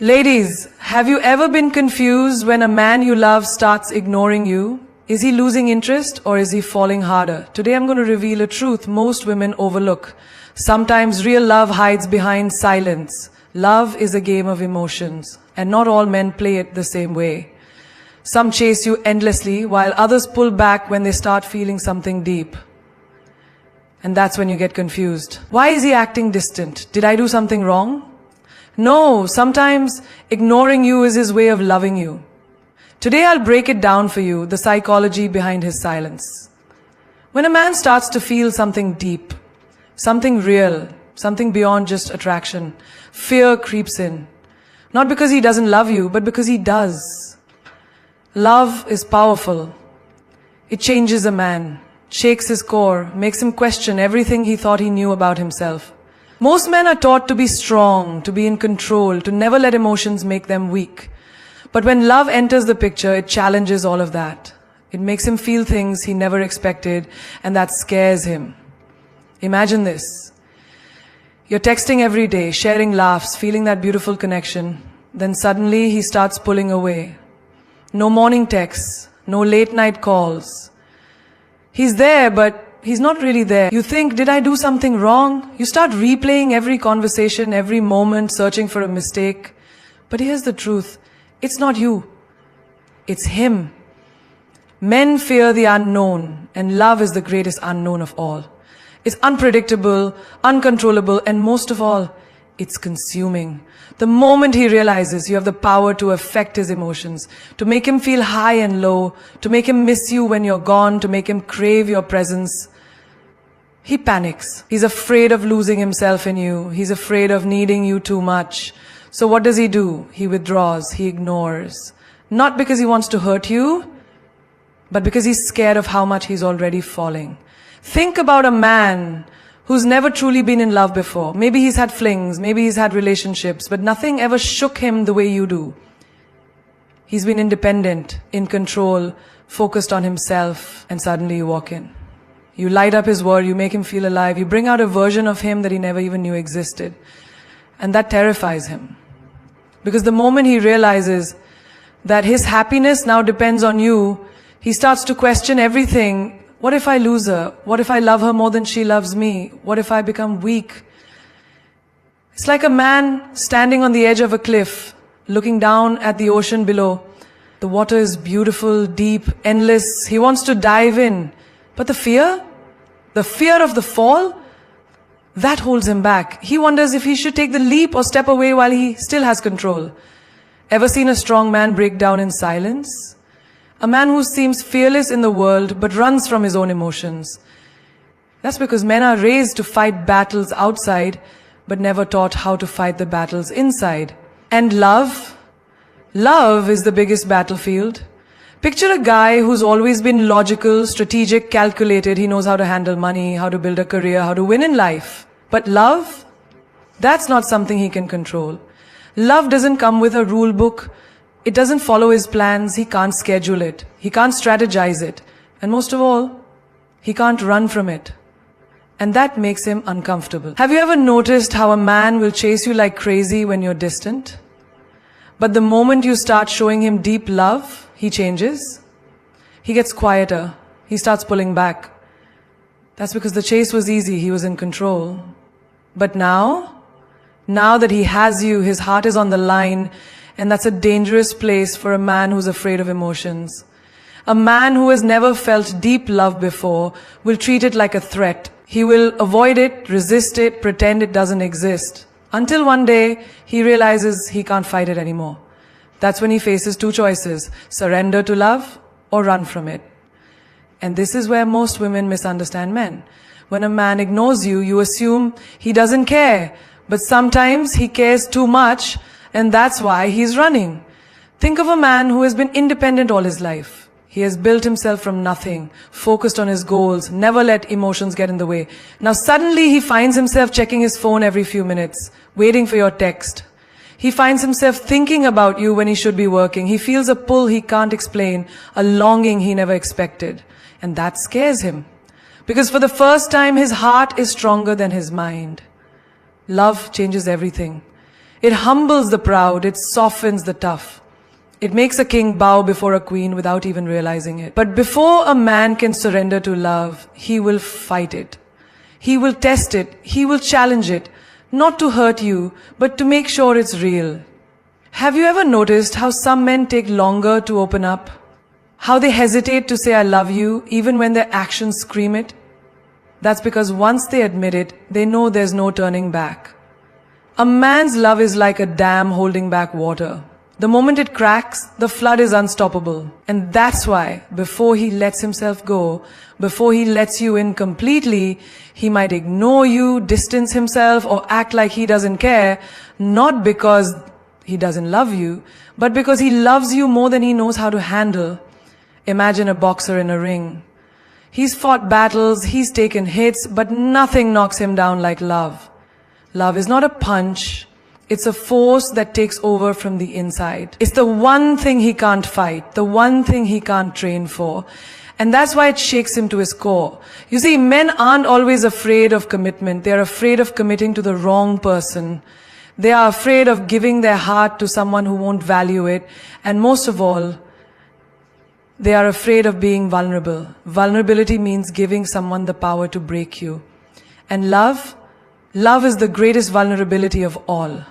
Ladies, have you ever been confused when a man you love starts ignoring you? Is he losing interest or is he falling harder? Today I'm going to reveal a truth most women overlook. Sometimes real love hides behind silence. Love is a game of emotions, and not all men play it the same way. Some chase you endlessly, while others pull back when they start feeling something deep. And that's when you get confused. Why is he acting distant? Did I do something wrong? No, sometimes ignoring you is his way of loving you. Today I'll break it down for you, the psychology behind his silence. When a man starts to feel something deep, something real, something beyond just attraction, fear creeps in. Not because he doesn't love you, but because he does. Love is powerful. It changes a man, shakes his core, makes him question everything he thought he knew about himself. Most men are taught to be strong, to be in control, to never let emotions make them weak. But when love enters the picture, it challenges all of that. It makes him feel things he never expected, and that scares him. Imagine this. You're texting every day, sharing laughs, feeling that beautiful connection. Then suddenly he starts pulling away. No morning texts, no late night calls. He's there, but he's not really there. You think, did I do something wrong? You start replaying every conversation, every moment, searching for a mistake. But here's the truth. It's not you. It's him. Men fear the unknown, and love is the greatest unknown of all. It's unpredictable, uncontrollable, and most of all, it's consuming. The moment he realizes you have the power to affect his emotions, to make him feel high and low, to make him miss you when you're gone, to make him crave your presence, he panics. He's afraid of losing himself in you. He's afraid of needing you too much. So what does he do? He withdraws, he ignores. Not because he wants to hurt you, but because he's scared of how much he's already falling. Think about a man who's never truly been in love before. Maybe he's had flings, maybe he's had relationships, but nothing ever shook him the way you do. He's been independent, in control, focused on himself, and suddenly you walk in. You light up his world, you make him feel alive, you bring out a version of him that he never even knew existed. And that terrifies him. Because the moment he realizes that his happiness now depends on you, he starts to question everything. What if I lose her? What if I love her more than she loves me? What if I become weak? It's like a man standing on the edge of a cliff, looking down at the ocean below. The water is beautiful, deep, endless. He wants to dive in. But the fear of the fall, that holds him back. He wonders if he should take the leap or step away while he still has control. Ever seen a strong man break down in silence? A man who seems fearless in the world but runs from his own emotions. That's because men are raised to fight battles outside but never taught how to fight the battles inside. And love is the biggest battlefield. Picture a guy who's always been logical, strategic, calculated. He knows how to handle money, how to build a career, how to win in life. But love, that's not something he can control. Love doesn't come with a rule book. It doesn't follow his plans. He can't schedule it. He can't strategize it. And most of all, he can't run from it. And that makes him uncomfortable. Have you ever noticed how a man will chase you like crazy when you're distant? But the moment you start showing him deep love, he changes. He gets quieter. He starts pulling back. That's because the chase was easy. He was in control. But now that he has you, his heart is on the line. And that's a dangerous place for a man who's afraid of emotions. A man who has never felt deep love before will treat it like a threat. He will avoid it, resist it, pretend it doesn't exist. Until one day, he realizes he can't fight it anymore. That's when he faces two choices: surrender to love or run from it. And this is where most women misunderstand men. When a man ignores you, you assume he doesn't care. But sometimes he cares too much, and that's why he's running. Think of a man who has been independent all his life. He has built himself from nothing, focused on his goals, never let emotions get in the way. Now suddenly he finds himself checking his phone every few minutes, waiting for your text. He finds himself thinking about you when he should be working. He feels a pull he can't explain, a longing he never expected. And that scares him. Because for the first time, his heart is stronger than his mind. Love changes everything. It humbles the proud, it softens the tough. It makes a king bow before a queen without even realizing it. But before a man can surrender to love, he will fight it. He will test it, he will challenge it, not to hurt you, but to make sure it's real. Have you ever noticed how some men take longer to open up? How they hesitate to say I love you even when their actions scream it? That's because once they admit it, they know there's no turning back. A man's love is like a dam holding back water. The moment it cracks, the flood is unstoppable. And that's why, before he lets himself go, before he lets you in completely, he might ignore you, distance himself, or act like he doesn't care, not because he doesn't love you, but because he loves you more than he knows how to handle. Imagine a boxer in a ring. He's fought battles, he's taken hits, but nothing knocks him down like love. Love is not a punch. It's a force that takes over from the inside. It's the one thing he can't fight, the one thing he can't train for. And that's why it shakes him to his core. You see, men aren't always afraid of commitment. They're afraid of committing to the wrong person. They are afraid of giving their heart to someone who won't value it. And most of all, they are afraid of being vulnerable. Vulnerability means giving someone the power to break you. And love is the greatest vulnerability of all.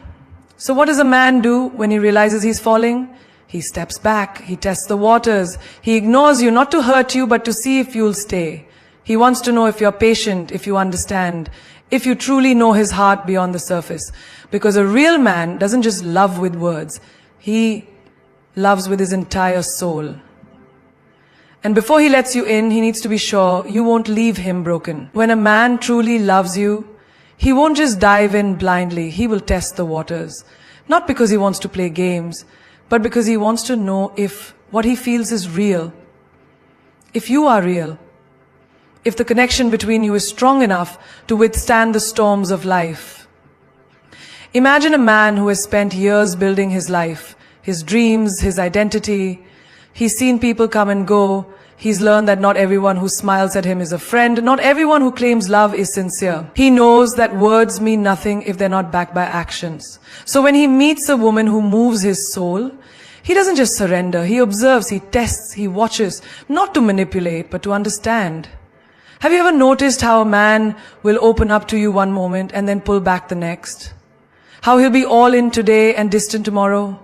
So what does a man do when he realizes he's falling? He steps back, he tests the waters, he ignores you not to hurt you but to see if you'll stay. He wants to know if you're patient, if you understand, if you truly know his heart beyond the surface. Because a real man doesn't just love with words, he loves with his entire soul. And before he lets you in, he needs to be sure you won't leave him broken. When a man truly loves you, he won't just dive in blindly, he will test the waters. Not because he wants to play games, but because he wants to know if what he feels is real. If you are real. If the connection between you is strong enough to withstand the storms of life. Imagine a man who has spent years building his life, his dreams, his identity. He's seen people come and go. He's learned that not everyone who smiles at him is a friend. Not everyone who claims love is sincere. He knows that words mean nothing if they're not backed by actions. So when he meets a woman who moves his soul, he doesn't just surrender. He observes, he tests, he watches, not to manipulate, but to understand. Have you ever noticed how a man will open up to you one moment and then pull back the next? How he'll be all in today and distant tomorrow?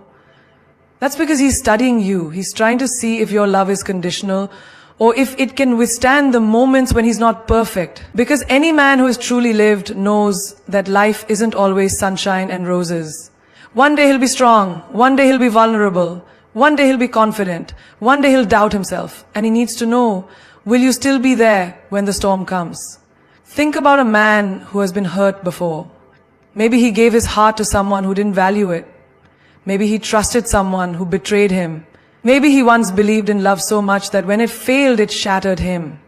That's because he's studying you. He's trying to see if your love is conditional or if it can withstand the moments when he's not perfect. Because any man who has truly lived knows that life isn't always sunshine and roses. One day he'll be strong. One day he'll be vulnerable. One day he'll be confident. One day he'll doubt himself. And he needs to know, will you still be there when the storm comes? Think about a man who has been hurt before. Maybe he gave his heart to someone who didn't value it. Maybe he trusted someone who betrayed him. Maybe he once believed in love so much that when it failed, it shattered him.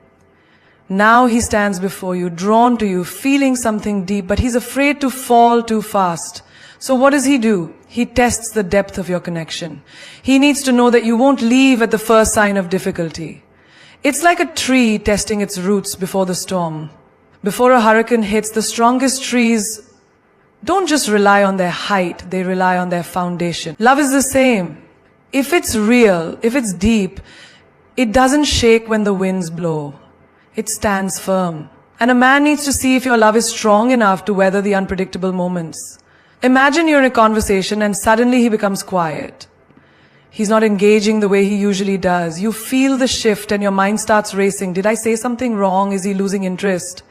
Now he stands before you, drawn to you, feeling something deep, but he's afraid to fall too fast. So what does he do? He tests the depth of your connection. He needs to know that you won't leave at the first sign of difficulty. It's like a tree testing its roots before the storm. Before a hurricane hits, the strongest trees don't just rely on their height, they rely on their foundation. Love is the same. If it's real, if it's deep, it doesn't shake when the winds blow. It stands firm. And a man needs to see if your love is strong enough to weather the unpredictable moments. Imagine you're in a conversation and suddenly he becomes quiet. He's not engaging the way he usually does. You feel the shift and your mind starts racing. Did I say something wrong? Is he losing interest?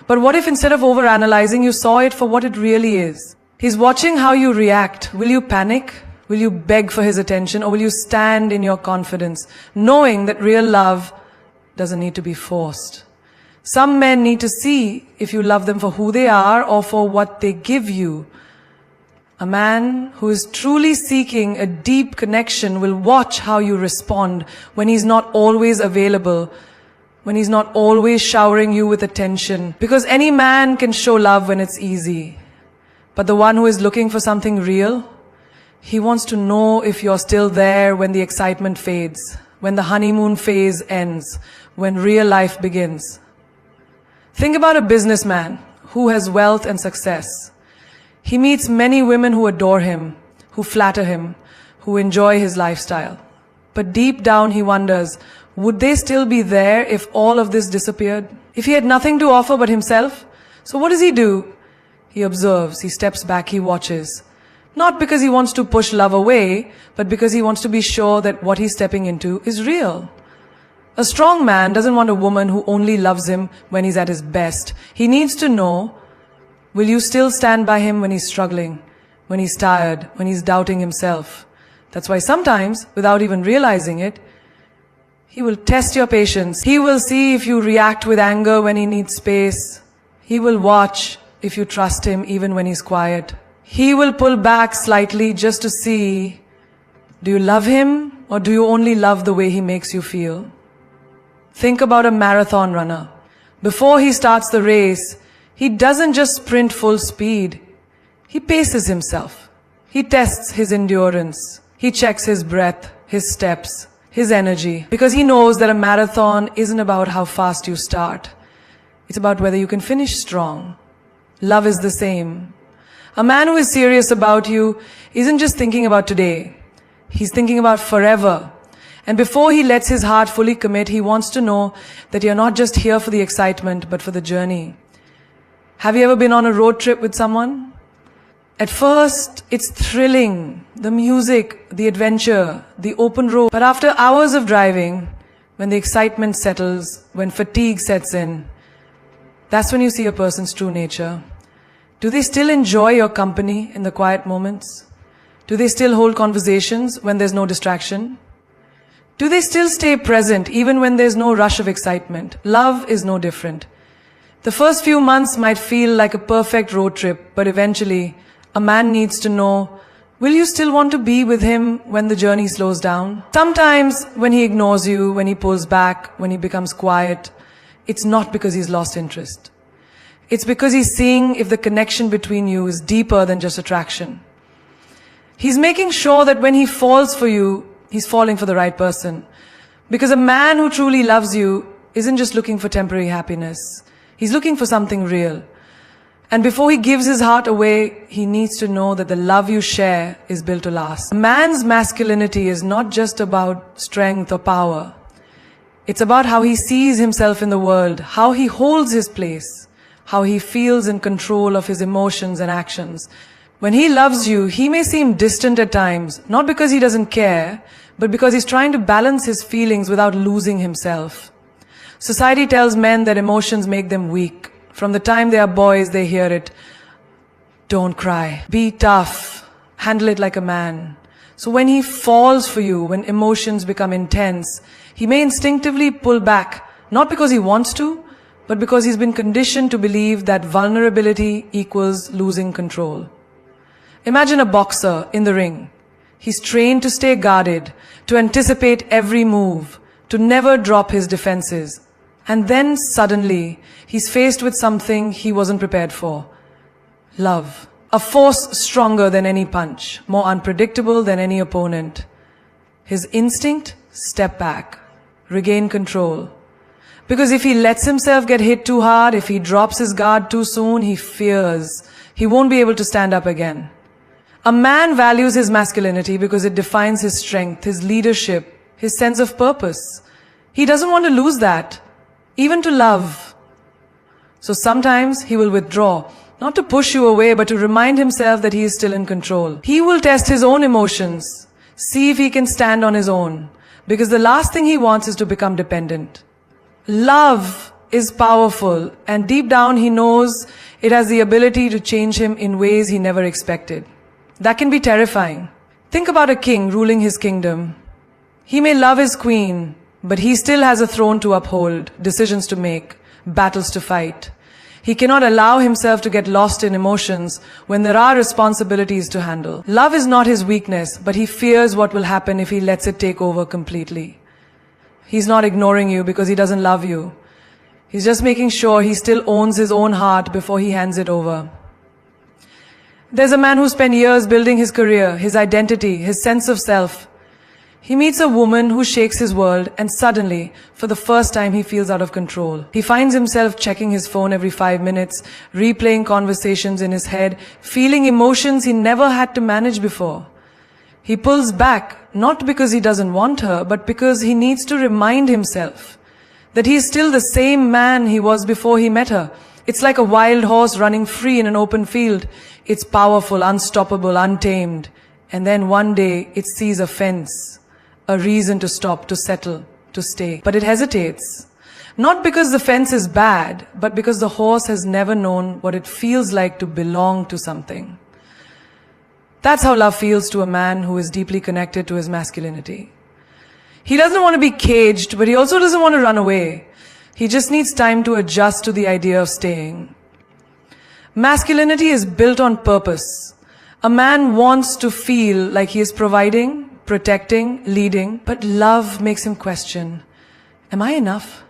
But what if instead of overanalyzing, you saw it for what it really is? He's watching how you react. Will you panic? Will you beg for his attention? Or will you stand in your confidence, knowing that real love doesn't need to be forced? Some men need to see if you love them for who they are or for what they give you. A man who is truly seeking a deep connection will watch how you respond when he's not always available, when he's not always showering you with attention. Because any man can show love when it's easy. But the one who is looking for something real, he wants to know if you're still there when the excitement fades, when the honeymoon phase ends, when real life begins. Think about a businessman who has wealth and success. He meets many women who adore him, who flatter him, who enjoy his lifestyle. But deep down he wonders, would they still be there if all of this disappeared? If he had nothing to offer but himself? So what does he do? He observes, he steps back, he watches. Not because he wants to push love away, but because he wants to be sure that what he's stepping into is real. A strong man doesn't want a woman who only loves him when he's at his best. He needs to know, will you still stand by him when he's struggling, when he's tired, when he's doubting himself? That's why sometimes, without even realizing it, he will test your patience. He will see if you react with anger when he needs space. He will watch if you trust him even when he's quiet. He will pull back slightly just to see, do you love him or do you only love the way he makes you feel? Think about a marathon runner. Before he starts the race, he doesn't just sprint full speed. He paces himself. He tests his endurance. He checks his breath, his steps, his energy. Because he knows that a marathon isn't about how fast you start. It's about whether you can finish strong. Love is the same. A man who is serious about you isn't just thinking about today. He's thinking about forever. And before he lets his heart fully commit, he wants to know that you're not just here for the excitement, but for the journey. Have you ever been on a road trip with someone? At first, it's thrilling. The music, the adventure, the open road. But after hours of driving, when the excitement settles, when fatigue sets in, that's when you see a person's true nature. Do they still enjoy your company in the quiet moments? Do they still hold conversations when there's no distraction? Do they still stay present even when there's no rush of excitement? Love is no different. The first few months might feel like a perfect road trip, but eventually, a man needs to know, will you still want to be with him when the journey slows down? Sometimes, when he ignores you, when he pulls back, when he becomes quiet, it's not because he's lost interest. It's because he's seeing if the connection between you is deeper than just attraction. He's making sure that when he falls for you, he's falling for the right person. Because a man who truly loves you isn't just looking for temporary happiness. He's looking for something real. And before he gives his heart away, he needs to know that the love you share is built to last. A man's masculinity is not just about strength or power. It's about how he sees himself in the world, how he holds his place, how he feels in control of his emotions and actions. When he loves you, he may seem distant at times, not because he doesn't care, but because he's trying to balance his feelings without losing himself. Society tells men that emotions make them weak. From the time they are boys, they hear it. Don't cry. Be tough. Handle it like a man. So when he falls for you, when emotions become intense, he may instinctively pull back, not because he wants to, but because he's been conditioned to believe that vulnerability equals losing control. Imagine a boxer in the ring. He's trained to stay guarded, to anticipate every move, to never drop his defenses. And then suddenly, he's faced with something he wasn't prepared for. Love. A force stronger than any punch, more unpredictable than any opponent. His instinct? Step back. Regain control. Because if he lets himself get hit too hard, if he drops his guard too soon, he fears he won't be able to stand up again. A man values his masculinity because it defines his strength, his leadership, his sense of purpose. He doesn't want to lose that, even to love. So sometimes he will withdraw, not to push you away, but to remind himself that he is still in control. He will test his own emotions, see if he can stand on his own, because the last thing he wants is to become dependent. Love is powerful, and deep down he knows it has the ability to change him in ways he never expected. That can be terrifying. Think about a king ruling his kingdom. He may love his queen, but he still has a throne to uphold, decisions to make, battles to fight. He cannot allow himself to get lost in emotions when there are responsibilities to handle. Love is not his weakness, but he fears what will happen if he lets it take over completely. He's not ignoring you because he doesn't love you. He's just making sure he still owns his own heart before he hands it over. There's a man who spent years building his career, his identity, his sense of self. He meets a woman who shakes his world, and suddenly, for the first time, he feels out of control. He finds himself checking his phone every 5 minutes, replaying conversations in his head, feeling emotions he never had to manage before. He pulls back, not because he doesn't want her, but because he needs to remind himself that he is still the same man he was before he met her. It's like a wild horse running free in an open field. It's powerful, unstoppable, untamed. And then one day, it sees a fence, a reason to stop, to settle, to stay. But it hesitates. Not because the fence is bad, but because the horse has never known what it feels like to belong to something. That's how love feels to a man who is deeply connected to his masculinity. He doesn't want to be caged, but he also doesn't want to run away. He just needs time to adjust to the idea of staying. Masculinity is built on purpose. A man wants to feel like he is providing, protecting, leading, but love makes him question, am I enough?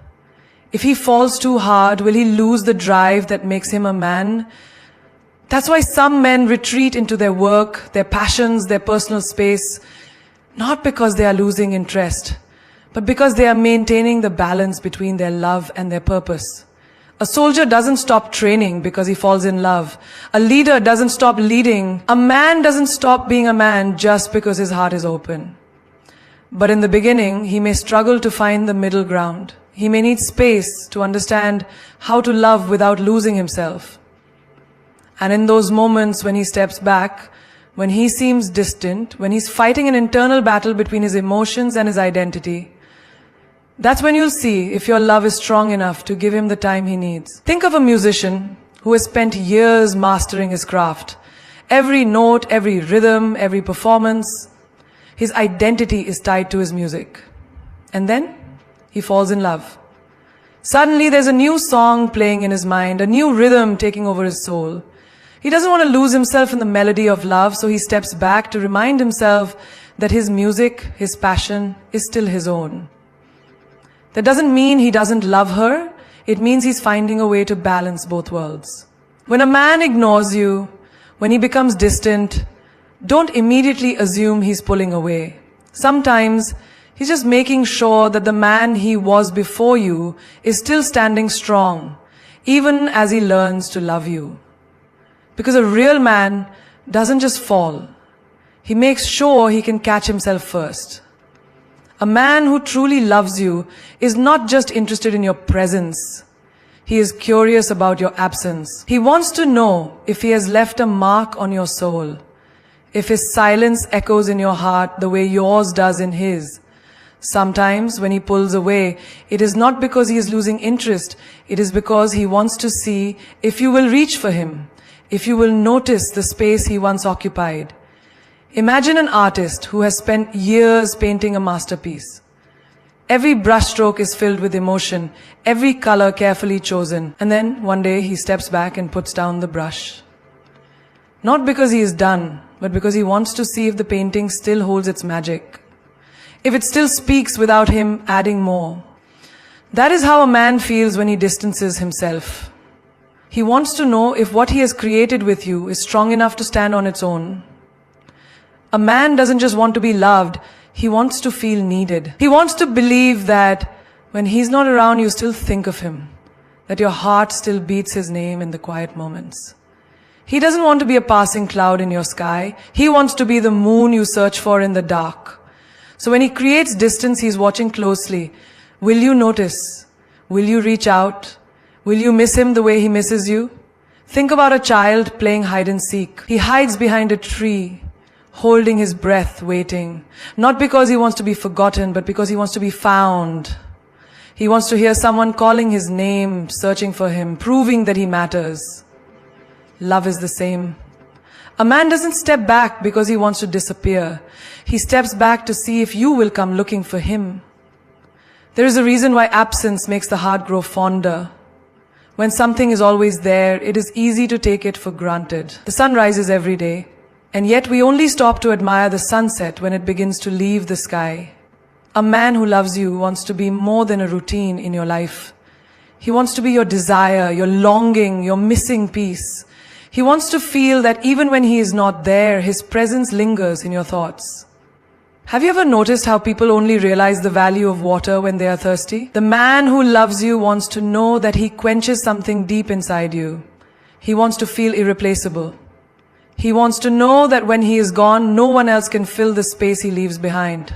If he falls too hard, will he lose the drive that makes him a man? That's why some men retreat into their work, their passions, their personal space, not because they are losing interest, but because they are maintaining the balance between their love and their purpose. A soldier doesn't stop training because he falls in love. A leader doesn't stop leading. A man doesn't stop being a man just because his heart is open. But in the beginning, he may struggle to find the middle ground. He may need space to understand how to love without losing himself. And in those moments when he steps back, when he seems distant, when he's fighting an internal battle between his emotions and his identity, that's when you'll see if your love is strong enough to give him the time he needs. Think of a musician who has spent years mastering his craft. Every note, every rhythm, every performance, his identity is tied to his music. And then he falls in love. Suddenly there's a new song playing in his mind, a new rhythm taking over his soul. He doesn't want to lose himself in the melody of love, so he steps back to remind himself that his music, his passion, is still his own. That doesn't mean he doesn't love her. It means he's finding a way to balance both worlds. When a man ignores you, when he becomes distant, don't immediately assume he's pulling away. Sometimes he's just making sure that the man he was before you is still standing strong, even as he learns to love you. Because a real man doesn't just fall. He makes sure he can catch himself first. A man who truly loves you is not just interested in your presence. He is curious about your absence. He wants to know if he has left a mark on your soul, if his silence echoes in your heart the way yours does in his. Sometimes when he pulls away, it is not because he is losing interest. It is because he wants to see if you will reach for him, if you will notice the space he once occupied. Imagine an artist who has spent years painting a masterpiece. Every brushstroke is filled with emotion, every color carefully chosen, and then one day he steps back and puts down the brush. Not because he is done, but because he wants to see if the painting still holds its magic, if it still speaks without him adding more. That is how a man feels when he distances himself. He wants to know if what he has created with you is strong enough to stand on its own. A man doesn't just want to be loved, he wants to feel needed. He wants to believe that when he's not around, you still think of him, that your heart still beats his name in the quiet moments. He doesn't want to be a passing cloud in your sky. He wants to be the moon you search for in the dark. So when he creates distance, he's watching closely. Will you notice? Will you reach out? Will you miss him the way he misses you? Think about a child playing hide and seek. He hides behind a tree, holding his breath, waiting. Not because he wants to be forgotten, but because he wants to be found. He wants to hear someone calling his name, searching for him, proving that he matters. Love is the same. A man doesn't step back because he wants to disappear. He steps back to see if you will come looking for him. There is a reason why absence makes the heart grow fonder. When something is always there, it is easy to take it for granted. The sun rises every day, and yet we only stop to admire the sunset when it begins to leave the sky. A man who loves you wants to be more than a routine in your life. He wants to be your desire, your longing, your missing piece. He wants to feel that even when he is not there, his presence lingers in your thoughts. Have you ever noticed how people only realize the value of water when they are thirsty? The man who loves you wants to know that he quenches something deep inside you. He wants to feel irreplaceable. He wants to know that when he is gone, no one else can fill the space he leaves behind.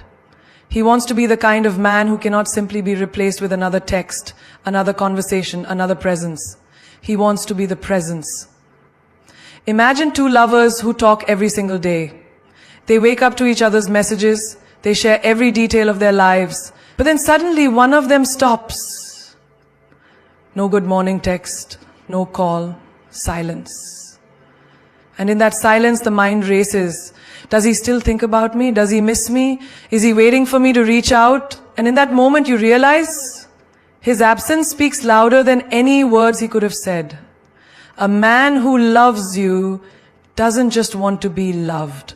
He wants to be the kind of man who cannot simply be replaced with another text, another conversation, another presence. He wants to be the presence. Imagine two lovers who talk every single day. They wake up to each other's messages, they share every detail of their lives, but then suddenly one of them stops. No good morning text, no call, silence. And in that silence, the mind races. Does he still think about me? Does he miss me? Is he waiting for me to reach out? And in that moment, you realize his absence speaks louder than any words he could have said. A man who loves you doesn't just want to be loved.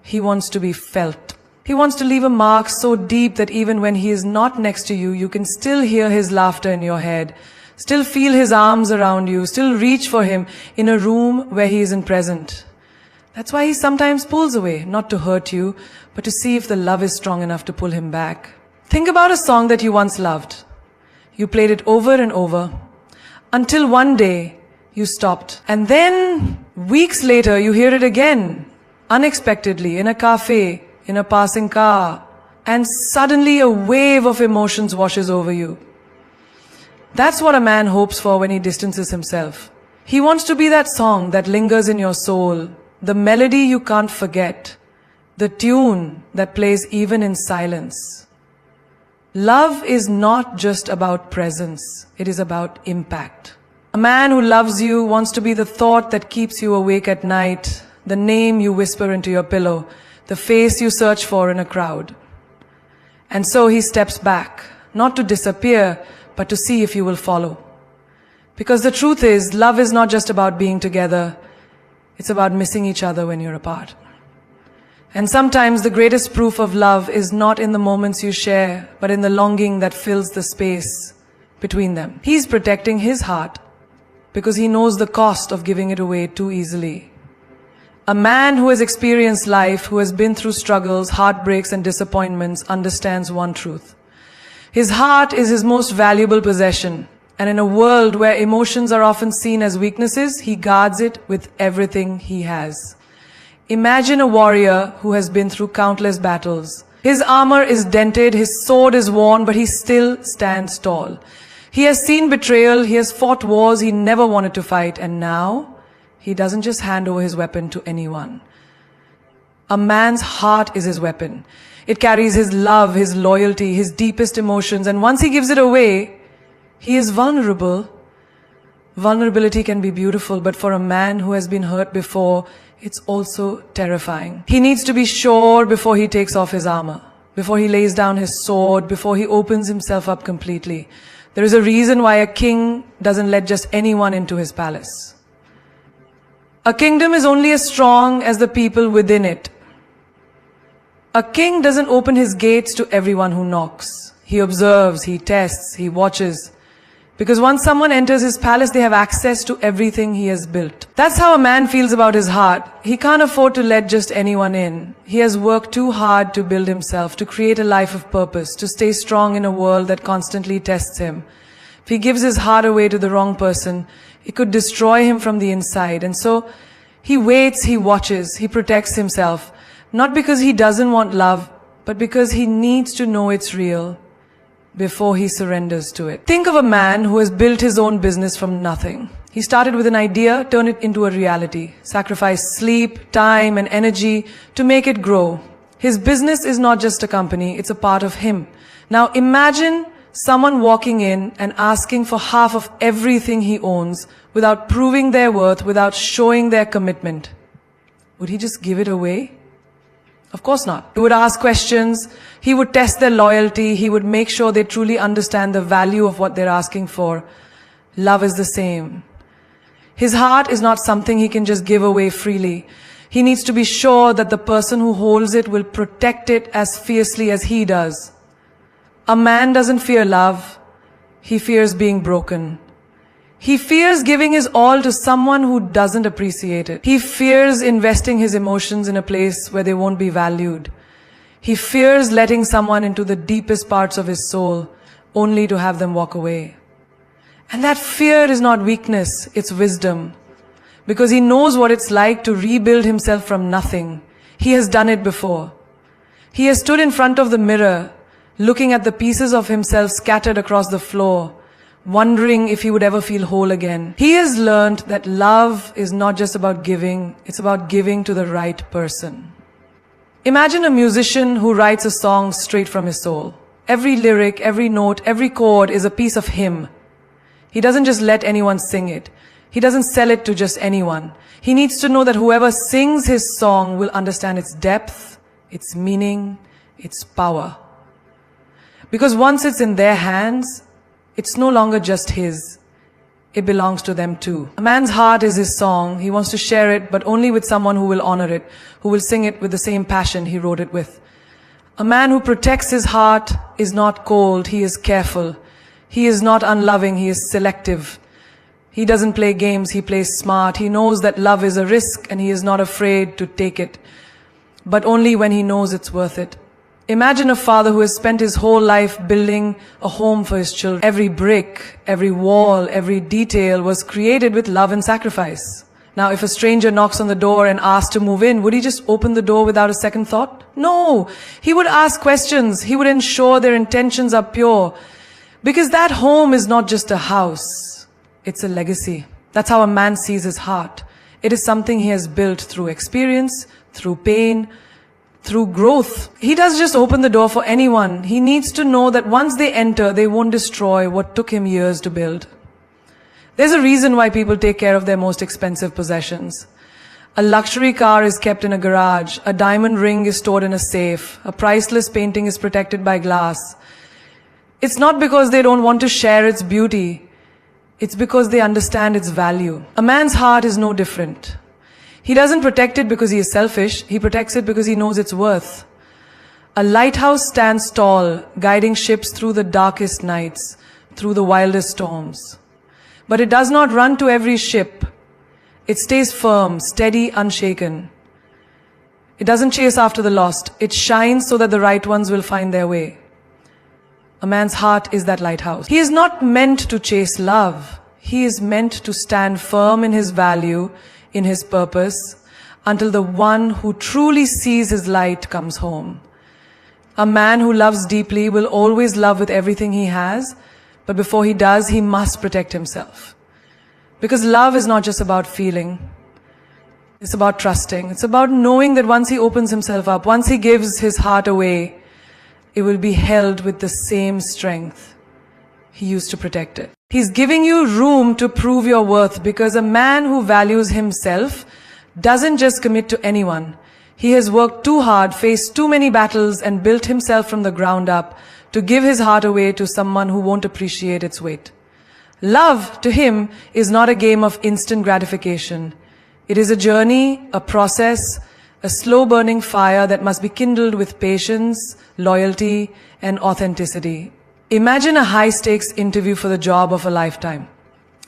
He wants to be felt. He wants to leave a mark so deep that even when he is not next to you, you can still hear his laughter in your head, still feel his arms around you, still reach for him in a room where he isn't present. That's why he sometimes pulls away, not to hurt you, but to see if the love is strong enough to pull him back. Think about a song that you once loved. You played it over and over, until one day you stopped. And then, weeks later, you hear it again, unexpectedly, in a cafe, in a passing car, and suddenly a wave of emotions washes over you. That's what a man hopes for when he distances himself. He wants to be that song that lingers in your soul, the melody you can't forget, the tune that plays even in silence. Love is not just about presence, it is about impact. A man who loves you wants to be the thought that keeps you awake at night, the name you whisper into your pillow, the face you search for in a crowd. And so he steps back, not to disappear, but to see if you will follow. Because the truth is, love is not just about being together, it's about missing each other when you're apart. And sometimes the greatest proof of love is not in the moments you share, but in the longing that fills the space between them. He's protecting his heart because he knows the cost of giving it away too easily. A man who has experienced life, who has been through struggles, heartbreaks, and disappointments, understands one truth. His heart is his most valuable possession. And in a world where emotions are often seen as weaknesses, he guards it with everything he has. Imagine a warrior who has been through countless battles. His armor is dented, his sword is worn, but he still stands tall. He has seen betrayal, he has fought wars he never wanted to fight, and now he doesn't just hand over his weapon to anyone. A man's heart is his weapon. It carries his love, his loyalty, his deepest emotions, and once he gives it away, he is vulnerable. Vulnerability can be beautiful, but for a man who has been hurt before, it's also terrifying. He needs to be sure before he takes off his armor, before he lays down his sword, before he opens himself up completely. There is a reason why a king doesn't let just anyone into his palace. A kingdom is only as strong as the people within it. A king doesn't open his gates to everyone who knocks. He observes, he tests, he watches. Because once someone enters his palace, they have access to everything he has built. That's how a man feels about his heart. He can't afford to let just anyone in. He has worked too hard to build himself, to create a life of purpose, to stay strong in a world that constantly tests him. If he gives his heart away to the wrong person, it could destroy him from the inside. And so he waits, he watches, he protects himself. Not because he doesn't want love, but because he needs to know it's real before he surrenders to it. Think of a man who has built his own business from nothing. He started with an idea, turned it into a reality, sacrificed sleep, time, and energy to make it grow. His business is not just a company, it's a part of him. Now imagine someone walking in and asking for half of everything he owns without proving their worth, without showing their commitment. Would he just give it away? Of course not. He would ask questions, he would test their loyalty, he would make sure they truly understand the value of what they're asking for. Love is the same. His heart is not something he can just give away freely. He needs to be sure that the person who holds it will protect it as fiercely as he does. A man doesn't fear love, he fears being broken. He fears giving his all to someone who doesn't appreciate it. He fears investing his emotions in a place where they won't be valued. He fears letting someone into the deepest parts of his soul, only to have them walk away. And that fear is not weakness, it's wisdom. Because he knows what it's like to rebuild himself from nothing. He has done it before. He has stood in front of the mirror, looking at the pieces of himself scattered across the floor, wondering if he would ever feel whole again. He has learned that love is not just about giving, it's about giving to the right person. Imagine a musician who writes a song straight from his soul. Every lyric, every note, every chord is a piece of him. He doesn't just let anyone sing it. He doesn't sell it to just anyone. He needs to know that whoever sings his song will understand its depth, its meaning, its power. Because once it's in their hands, it's no longer just his. It belongs to them too. A man's heart is his song. He wants to share it, but only with someone who will honor it, who will sing it with the same passion he wrote it with. A man who protects his heart is not cold, he is careful. He is not unloving, he is selective. He doesn't play games, he plays smart. He knows that love is a risk and he is not afraid to take it, but only when he knows it's worth it. Imagine a father who has spent his whole life building a home for his children. Every brick, every wall, every detail was created with love and sacrifice. Now, if a stranger knocks on the door and asks to move in, would he just open the door without a second thought? No. He would ask questions. He would ensure their intentions are pure. Because that home is not just a house. It's a legacy. That's how a man sees his heart. It is something he has built through experience, through pain, through growth. He doesn't just open the door for anyone. He needs to know that once they enter, they won't destroy what took him years to build. There's a reason why people take care of their most expensive possessions. A luxury car is kept in a garage. A diamond ring is stored in a safe. A priceless painting is protected by glass. It's not because they don't want to share its beauty. It's because they understand its value. A man's heart is no different. He doesn't protect it because he is selfish. He protects it because he knows its worth. A lighthouse stands tall, guiding ships through the darkest nights, through the wildest storms. But it does not run to every ship. It stays firm, steady, unshaken. It doesn't chase after the lost. It shines so that the right ones will find their way. A man's heart is that lighthouse. He is not meant to chase love. He is meant to stand firm in his value, in his purpose, until the one who truly sees his light comes home. A man who loves deeply will always love with everything he has, but before he does, he must protect himself. Because love is not just about feeling. It's about trusting. It's about knowing that once he opens himself up, once he gives his heart away, it will be held with the same strength he used to protect it. He's giving you room to prove your worth, because a man who values himself doesn't just commit to anyone. He has worked too hard, faced too many battles, and built himself from the ground up to give his heart away to someone who won't appreciate its weight. Love, to him, is not a game of instant gratification. It is a journey, a process, a slow-burning fire that must be kindled with patience, loyalty, and authenticity. Imagine a high-stakes interview for the job of a lifetime.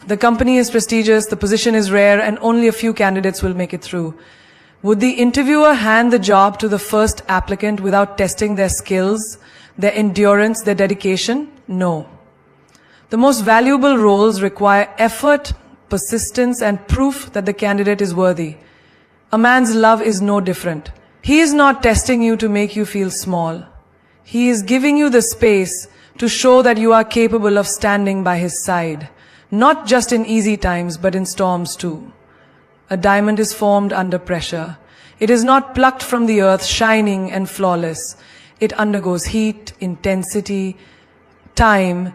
The company is prestigious, the position is rare, and only a few candidates will make it through. Would the interviewer hand the job to the first applicant without testing their skills, their endurance, their dedication? No. The most valuable roles require effort, persistence, and proof that the candidate is worthy. A man's love is no different. He is not testing you to make you feel small. He is giving you the space to show that you are capable of standing by his side, not just in easy times, but in storms too. A diamond is formed under pressure. It is not plucked from the earth, shining and flawless. It undergoes heat, intensity, time.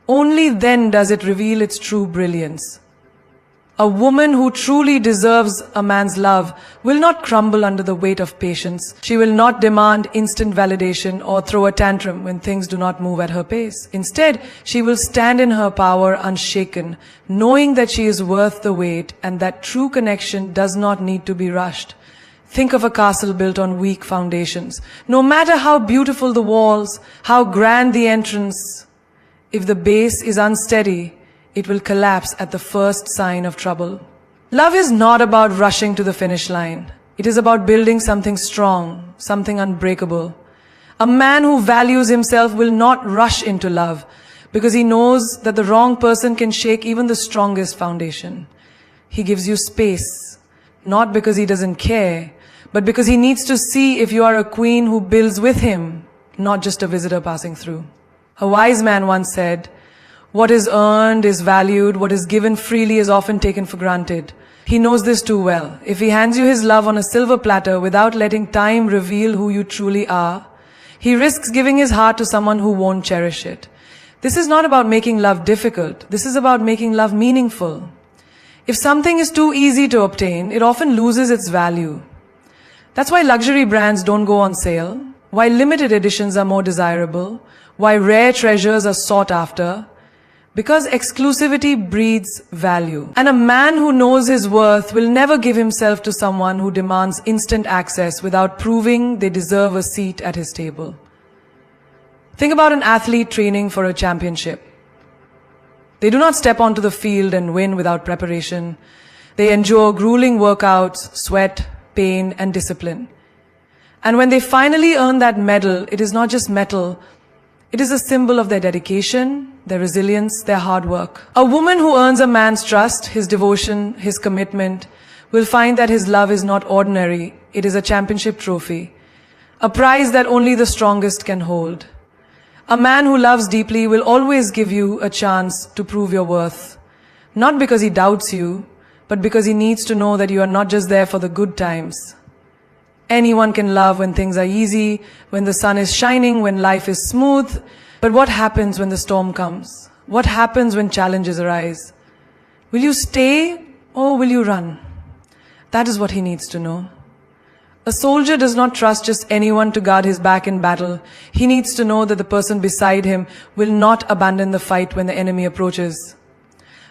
Only then does it reveal its true brilliance. A woman who truly deserves a man's love will not crumble under the weight of patience. She will not demand instant validation or throw a tantrum when things do not move at her pace. Instead, she will stand in her power unshaken, knowing that she is worth the wait and that true connection does not need to be rushed. Think of a castle built on weak foundations. No matter how beautiful the walls, how grand the entrance, if the base is unsteady, it will collapse at the first sign of trouble. Love is not about rushing to the finish line. It is about building something strong, something unbreakable. A man who values himself will not rush into love because he knows that the wrong person can shake even the strongest foundation. He gives you space, not because he doesn't care, but because he needs to see if you are a queen who builds with him, not just a visitor passing through. A wise man once said, "What is earned is valued, what is given freely is often taken for granted." He knows this too well. If he hands you his love on a silver platter without letting time reveal who you truly are, he risks giving his heart to someone who won't cherish it. This is not about making love difficult. This is about making love meaningful. If something is too easy to obtain, it often loses its value. That's why luxury brands don't go on sale, why limited editions are more desirable, why rare treasures are sought after. Because exclusivity breeds value. And a man who knows his worth will never give himself to someone who demands instant access without proving they deserve a seat at his table. Think about an athlete training for a championship. They do not step onto the field and win without preparation. They endure grueling workouts, sweat, pain, and discipline. And when they finally earn that medal, it is not just metal, it is a symbol of their dedication, their resilience, their hard work. A woman who earns a man's trust, his devotion, his commitment, will find that his love is not ordinary. It is a championship trophy, a prize that only the strongest can hold. A man who loves deeply will always give you a chance to prove your worth, not because he doubts you, but because he needs to know that you are not just there for the good times. Anyone can love when things are easy, when the sun is shining, when life is smooth. But what happens when the storm comes? What happens when challenges arise? Will you stay or will you run? That is what he needs to know. A soldier does not trust just anyone to guard his back in battle. He needs to know that the person beside him will not abandon the fight when the enemy approaches.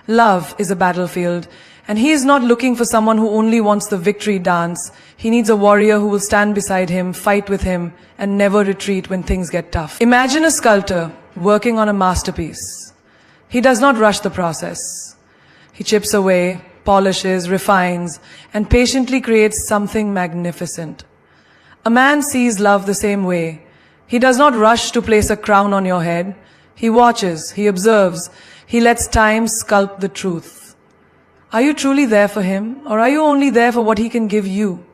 Love is a battlefield, and he is not looking for someone who only wants the victory dance. He needs a warrior who will stand beside him, fight with him, and never retreat when things get tough. Imagine a sculptor working on a masterpiece. He does not rush the process. He chips away, polishes, refines, and patiently creates something magnificent. A man sees love the same way. He does not rush to place a crown on your head. He watches, he observes, he lets time sculpt the truth. Are you truly there for him, or are you only there for what he can give you?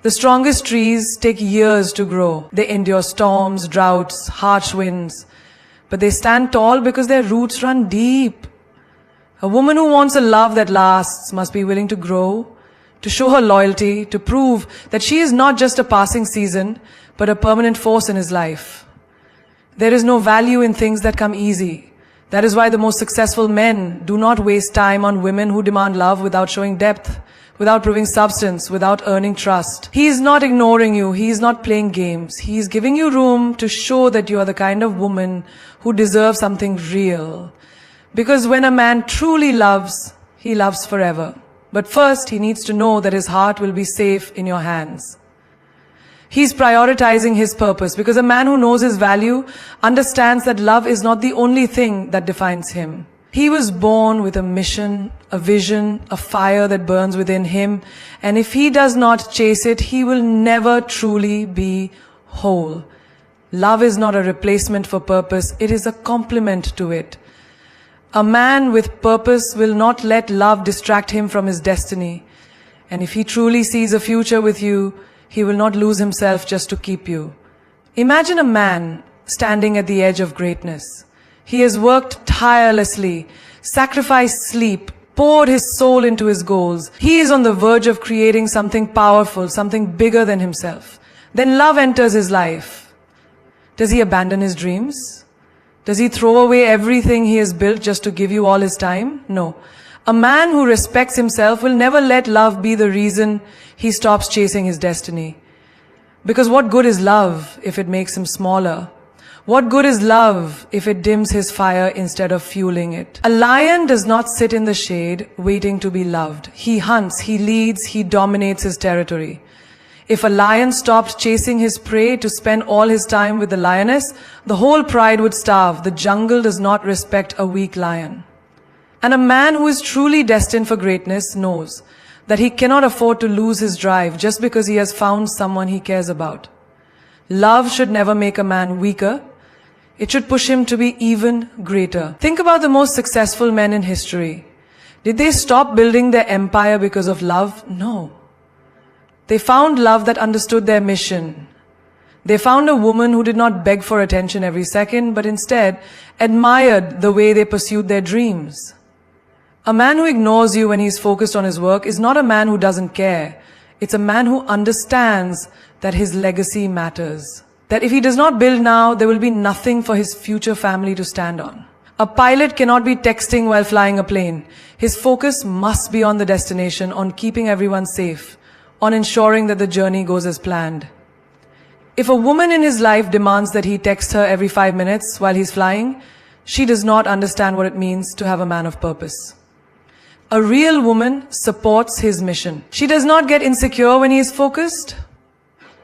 The strongest trees take years to grow. They endure storms, droughts, harsh winds. But they stand tall because their roots run deep. A woman who wants a love that lasts must be willing to grow, to show her loyalty, to prove that she is not just a passing season, but a permanent force in his life. There is no value in things that come easy. That is why the most successful men do not waste time on women who demand love without showing depth, without proving substance, without earning trust. He is not ignoring you. He is not playing games. He is giving you room to show that you are the kind of woman who deserves something real. Because when a man truly loves, he loves forever. But first, he needs to know that his heart will be safe in your hands. He's prioritizing his purpose because a man who knows his value understands that love is not the only thing that defines him. He was born with a mission, a vision, a fire that burns within him, and if he does not chase it, he will never truly be whole. Love is not a replacement for purpose, it is a complement to it. A man with purpose will not let love distract him from his destiny, and if he truly sees a future with you, he will not lose himself just to keep you. Imagine a man standing at the edge of greatness. He has worked tirelessly, sacrificed sleep, poured his soul into his goals. He is on the verge of creating something powerful, something bigger than himself. Then love enters his life. Does he abandon his dreams? Does he throw away everything he has built just to give you all his time? No. A man who respects himself will never let love be the reason he stops chasing his destiny. Because what good is love if it makes him smaller? What good is love if it dims his fire instead of fueling it? A lion does not sit in the shade waiting to be loved. He hunts, he leads, he dominates his territory. If a lion stopped chasing his prey to spend all his time with the lioness, the whole pride would starve. The jungle does not respect a weak lion. And a man who is truly destined for greatness knows that he cannot afford to lose his drive just because he has found someone he cares about. Love should never make a man weaker. It should push him to be even greater. Think about the most successful men in history. Did they stop building their empire because of love? No. They found love that understood their mission. They found a woman who did not beg for attention every second, but instead admired the way they pursued their dreams. A man who ignores you when he's focused on his work is not a man who doesn't care. It's a man who understands that his legacy matters. That if he does not build now, there will be nothing for his future family to stand on. A pilot cannot be texting while flying a plane. His focus must be on the destination, on keeping everyone safe, on ensuring that the journey goes as planned. If a woman in his life demands that he text her every 5 minutes while he's flying, she does not understand what it means to have a man of purpose. A real woman supports his mission. She does not get insecure when he is focused.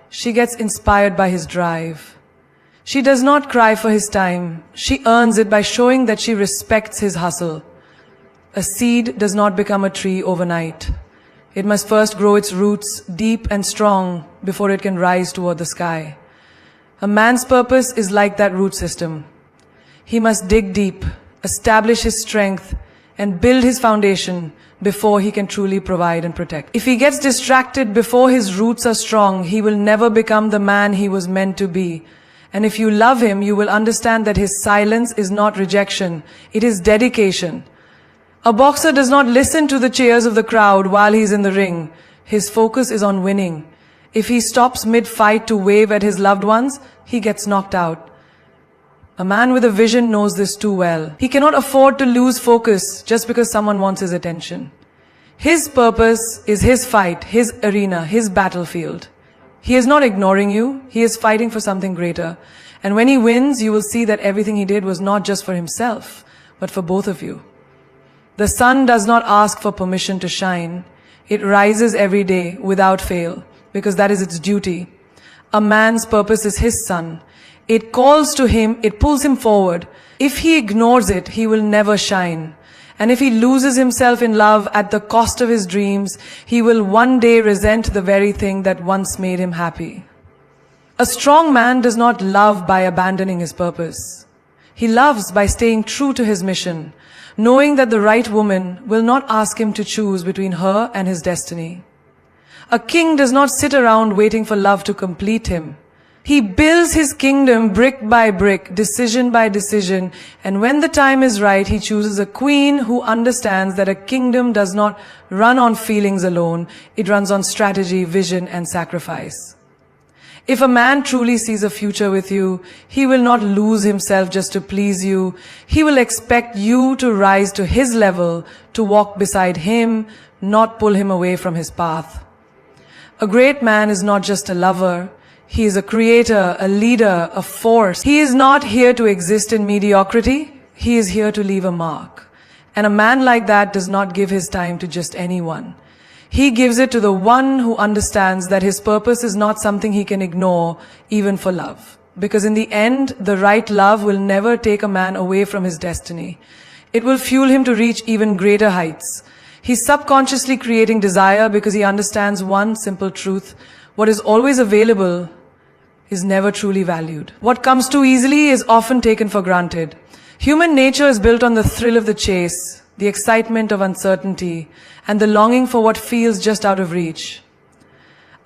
She gets inspired by his drive. She does not cry for his time. She earns it by showing that she respects his hustle. A seed does not become a tree overnight. It must first grow its roots deep and strong before it can rise toward the sky. A man's purpose is like that root system. He must dig deep, establish his strength, and build his foundation before he can truly provide and protect. If he gets distracted before his roots are strong, he will never become the man he was meant to be. And if you love him, you will understand that his silence is not rejection, it is dedication. A boxer does not listen to the cheers of the crowd while he's in the ring. His focus is on winning. If he stops mid-fight to wave at his loved ones, he gets knocked out. A man with a vision knows this too well. He cannot afford to lose focus just because someone wants his attention. His purpose is his fight, his arena, his battlefield. He is not ignoring you. He is fighting for something greater. And when he wins, you will see that everything he did was not just for himself, but for both of you. The sun does not ask for permission to shine. It rises every day without fail, because that is its duty. A man's purpose is his sun. It calls to him, it pulls him forward. If he ignores it, he will never shine. And if he loses himself in love at the cost of his dreams, he will one day resent the very thing that once made him happy. A strong man does not love by abandoning his purpose. He loves by staying true to his mission, knowing that the right woman will not ask him to choose between her and his destiny. A king does not sit around waiting for love to complete him. He builds his kingdom brick by brick, decision by decision, and when the time is right, he chooses a queen who understands that a kingdom does not run on feelings alone, it runs on strategy, vision, and sacrifice. If a man truly sees a future with you, he will not lose himself just to please you. He will expect you to rise to his level, to walk beside him, not pull him away from his path. A great man is not just a lover. He is a creator, a leader, a force. He is not here to exist in mediocrity. He is here to leave a mark. And a man like that does not give his time to just anyone. He gives it to the one who understands that his purpose is not something he can ignore, even for love. Because in the end, the right love will never take a man away from his destiny. It will fuel him to reach even greater heights. He's subconsciously creating desire because he understands one simple truth. What is always available is never truly valued. What comes too easily is often taken for granted. Human nature is built on the thrill of the chase, the excitement of uncertainty, and the longing for what feels just out of reach.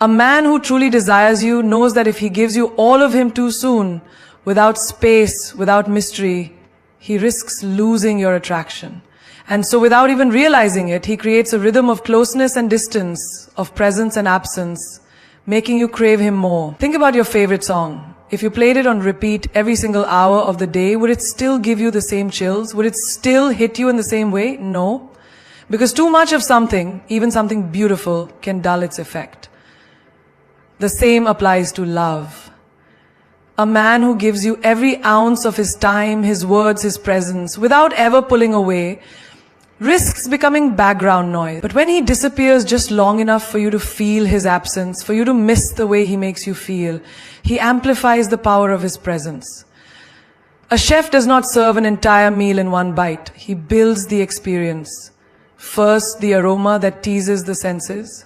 A man who truly desires you knows that if he gives you all of him too soon, without space, without mystery, he risks losing your attraction. And so without even realizing it, he creates a rhythm of closeness and distance, of presence and absence, making you crave him more. Think about your favorite song. If you played it on repeat every single hour of the day, would it still give you the same chills? Would it still hit you in the same way? No. Because too much of something, even something beautiful, can dull its effect. The same applies to love. A man who gives you every ounce of his time, his words, his presence, without ever pulling away, risks becoming background noise. But when he disappears just long enough for you to feel his absence, for you to miss the way he makes you feel, he amplifies the power of his presence. A chef does not serve an entire meal in one bite. He builds the experience. First, the aroma that teases the senses.